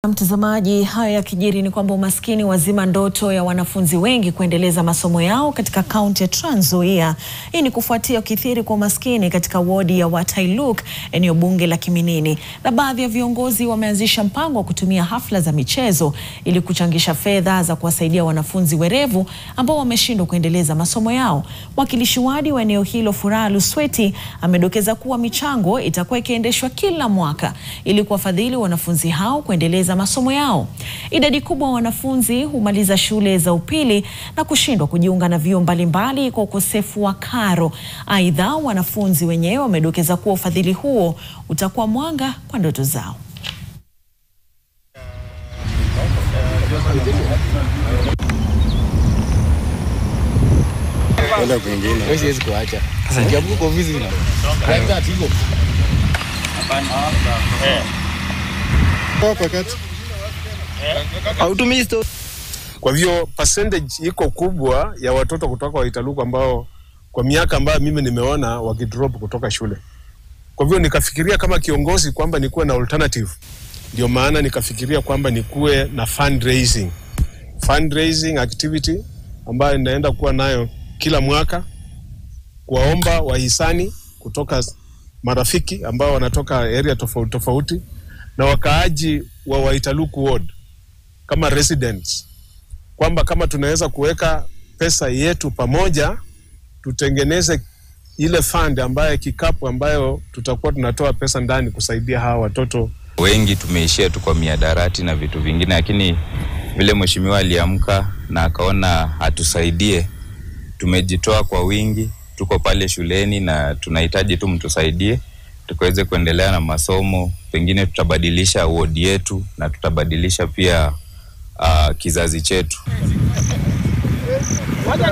Mtazamaji, haya yakijiri ni kwamba umaskini wazima ndoto ya wanafunzi wengi kuendeleza masomo yao katika kaunti ya Trans Nzoia. Hii ni kufuatia ukithiri kwa umaskini katika wodi ya Watailuk, eneo bunge la Kiminini. Na baadhi ya viongozi wameanzisha mpango wa kutumia hafla za michezo ili kuchangisha fedha za kuwasaidia wanafunzi werevu ambao wameshindwa kuendeleza masomo yao. Mwakilishi wadi wa eneo hilo Furaha Lusweti amedokeza kuwa michango itakuwa ikiendeshwa kila mwaka ili kuwafadhili wanafunzi hao kuendeleza masomo yao. Idadi kubwa wa wanafunzi humaliza shule za upili na kushindwa kujiunga na vyuo mbalimbali kwa ukosefu wa karo. Aidha, wanafunzi wenyewe wamedokeza kuwa ufadhili huo utakuwa mwanga kwa ndoto zao. Kwa hivyo percentage iko kubwa ya watoto kutoka Watailuk ambao kwa miaka ambayo mimi nimeona wakidrop kutoka shule. Kwa hivyo nikafikiria kama kiongozi kwamba nikuwe na alternative. Ndio maana nikafikiria kwamba nikuwe na fundraising activity ambayo ninaenda kuwa nayo kila mwaka, kuwaomba wahisani kutoka marafiki ambao wanatoka area tofauti tofauti na wakaaji wa Watailuk ward kama residents, kwamba kama tunaweza kuweka pesa yetu pamoja tutengeneze ile fund ambayo kikapu ambayo tutakuwa tunatoa pesa ndani kusaidia hawa watoto. Wengi tumeishia tu kwa miadarati na vitu vingine, lakini vile mheshimiwa aliamka na akaona atusaidie, tumejitoa kwa wingi, tuko pale shuleni na tunahitaji tu mtusaidie tukaweze kuendelea na masomo. Pengine tutabadilisha ward yetu na tutabadilisha pia kizazi chetu. Wacha